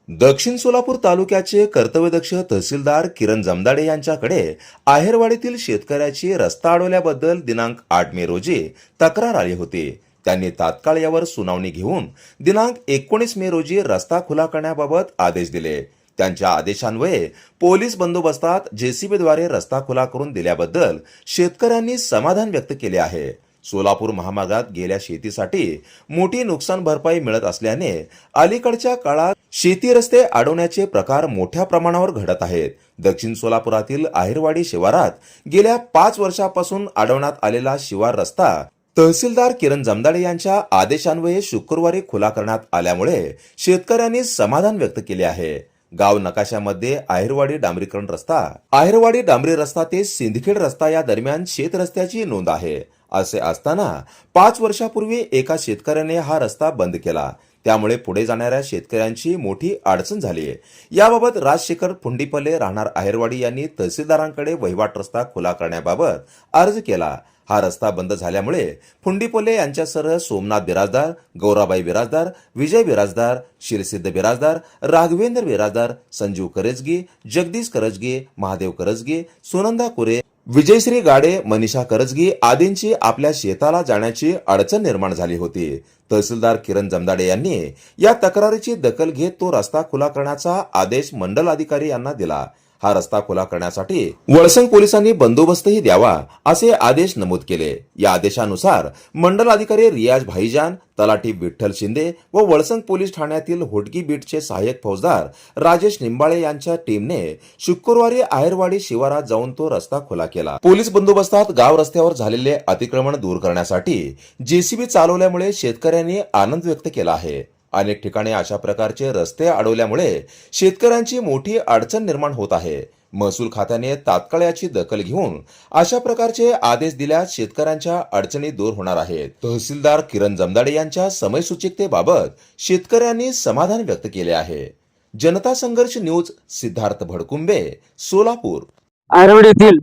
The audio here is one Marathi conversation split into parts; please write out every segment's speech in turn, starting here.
दक्षिण सोलापूर तालुक्याचे कर्तव्यदक्ष तहसीलदार किरण जमदाडे यांच्याकडे आहेरवाडीतील शेतकऱ्याची रस्ता अडवल्याबद्दल दिनांक 8 मे रोजी तक्रार आली होती. त्यांनी तात्काळ यावर सुनावणी घेऊन दिनांक 19 मे रोजी रस्ता खुला करण्याबाबत आदेश दिले. त्यांच्या आदेशान्वये पोलीस बंदोबस्तात जेसीबीद्वारे रस्ता खुला करून दिल्याबद्दल शेतकऱ्यांनी समाधान व्यक्त केले आहे. सोलापूर महामार्गात गेल्या शेतीसाठी मोठी नुकसान भरपाई मिळत असल्याने अलीकडच्या काळात शेती रस्ते अडवण्याचे प्रकार मोठ्या प्रमाणावर घडत आहेत. दक्षिण सोलापुरातील आहेरवाडी शिवारात गेल्या 5 वर्षापासून अडवण्यात आलेला शिवार रस्ता तहसीलदार किरण जमदाडे यांच्या आदेशान्वये शुक्रवारी खुला करण्यात आल्यामुळे शेतकऱ्यांनी समाधान व्यक्त केले आहे. गाव नकाशामध्ये आहेरवाडी डांबरीकरण रस्ता, आहेरवाडी डांबरी रस्ता ते सिंदखेड रस्ता या दरम्यान शेत रस्त्याची नोंद आहे. असे असताना 5 वर्षापूर्वी एका शेतकऱ्याने हा रस्ता बंद केला. त्यामुळे पुढे जाणाऱ्या शेतकऱ्यांची मोठी अडचण झाली. याबाबत राजशेखर फुंडीपल्ले राहणार आहेरवाडी यांनी तहसीलदारांकडे वहिवाट रस्ता खुला करण्याबाबत अर्ज केला. हा रस्ता बंद झाल्यामुळे फुंडीपल्ले यांच्यासह सोमनाथ बिराजदार, गौराबाई बिराजदार, विजय बिराजदार, शिरसिद्ध बिराजदार, राघवेंद्र बिराजदार, संजीव करजगी, जगदीश करजगी, महादेव करजगी, सुनंदा कुरे, विजयश्री गाडे, मनीषा करजगी आदींची आपल्या शेताला जाण्याची अडचण निर्माण झाली होती. तहसीलदार किरण जमदाडे यांनी या तक्रारीची दखल घेत तो रस्ता खुला करण्याचा आदेश मंडल अधिकारी यांना दिला. हा रस्ता खुला करण्यासाठी वळसंग पोलिसांनी बंदोबस्तही द्यावा असे आदेश नमूद केले. या आदेशानुसार मंडल अधिकारी रियाज भाईजान, तलाठी विठ्ठल शिंदे व वळसंग पोलीस ठाण्यातील होटगी बीटचे सहाय्यक फौजदार राजेश निंबाळे यांच्या टीमने शुक्रवारी आहेरवाडी शिवारात जाऊन तो रस्ता खुला केला. पोलीस बंदोबस्तात गाव रस्त्यावर झालेले अतिक्रमण दूर करण्यासाठी जेसीबी चालवल्यामुळे शेतकऱ्यांनी आनंद व्यक्त केला आहे. अनेक ठिकाणी अशा प्रकारचे रस्ते अडवल्यामुळे शेतकऱ्यांची मोठी अडचण निर्माण होत आहे. महसूल खात्याने तात्काळ याची दखल घेऊन अशा प्रकारचे आदेश दिल्यास शेतकऱ्यांच्या अडचणी दूर होणार आहेत. तहसीलदार किरण जमदाडे यांच्या समयसूचिकतेबाबत शेतकऱ्यांनी समाधान व्यक्त केले आहे. जनता संघर्ष न्यूज, सिद्धार्थ भडकुंबे, सोलापूर. आहेरवाडी येथील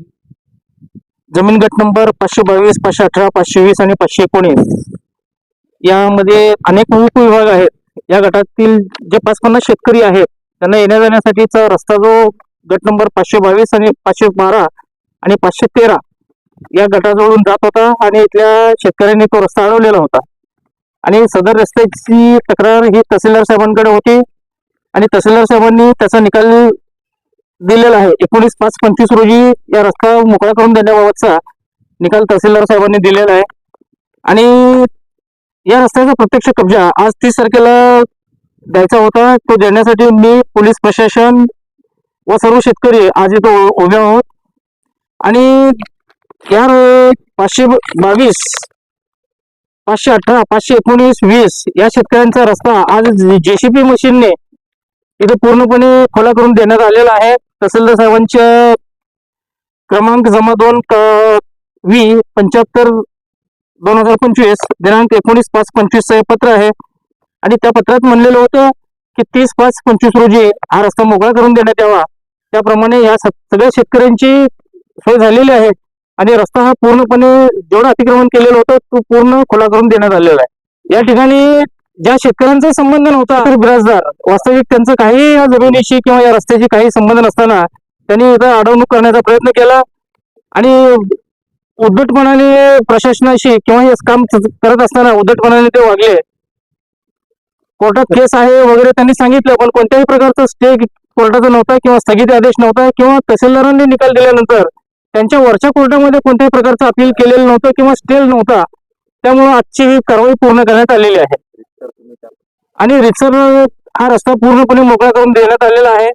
जमीन गट नंबर 522, 518, 520 आणि 519 यामध्ये अनेक उपविभाग आहेत. या गटातील जे 550 शेतकरी आहेत त्यांना येण्या जाण्यासाठीचा रस्ता जो गट नंबर 522 आणि 512 आणि 513 या गटाजवळून जात होता आणि इथल्या शेतकऱ्यांनी तो रस्ता अडवलेला होता आणि सदर रस्त्याची तक्रार ही तहसीलदार साहेबांकडे होती आणि तहसीलदार साहेबांनी त्याचा निकाल दिलेला आहे. 19/5/25 रोजी या रस्ता मोकळा करून देण्याबाबतचा निकाल तहसीलदार साहेबांनी दिलेला आहे आणि या रस्त्याचा प्रत्यक्ष कब्जा आज 30 तारखेला द्यायचा होता. तो देण्यासाठी मी, पोलीस प्रशासन व सर्व शेतकरी आज इथं उभे आहोत आणि या 522, 518, 519, 20 या शेतकऱ्यांचा रस्ता आज जेसीबी मशीनने इथे पूर्णपणे खुला करून देण्यात आलेला आहे. तहसीलदार साहेबांच्या क्रमांक जमा 2 V75/2025 दिनांक 19/5/25 हे पत्र आहे आणि त्या पत्रात म्हणलेलं होतं की 30/5/25 रोजी हा रस्ता मोकळा करून देण्यात यावा. त्याप्रमाणे या सगळ्या शेतकऱ्यांची सोय झालेली आहे आणि रस्ता हा पूर्णपणे जेवढं अतिक्रमण केलेलं होतं तो पूर्ण खुला करून देण्यात आलेला आहे. या ठिकाणी ज्या शेतकऱ्यांचा संबंध नव्हता बिराजदार, वास्तविक त्यांचं काही या जमिनीशी किंवा या रस्त्याशी काही संबंध नसताना त्यांनी इथं अडवणूक करण्याचा प्रयत्न केला आणि उद्धटपणाने प्रशासनाशी किंवा हे काम करत असताना उद्धटपणाने ते वागले. कोर्टात केस आहे वगैरे त्यांनी सांगितलं, पण कोणत्याही प्रकारचा स्टे कोर्टाचा नव्हता किंवा स्थगिती आदेश नव्हता किंवा तहसीलदारांनी निकाल दिल्यानंतर त्यांच्या वरच्या कोर्टामध्ये कोणत्याही प्रकारचं अपील केलेलं नव्हतं किंवा स्टे नव्हता. त्यामुळे आजची ही कारवाई पूर्ण करण्यात आलेली आहे आणि रितसर हा रस्ता पूर्णपणे मोकळा करून देण्यात आलेला आहे.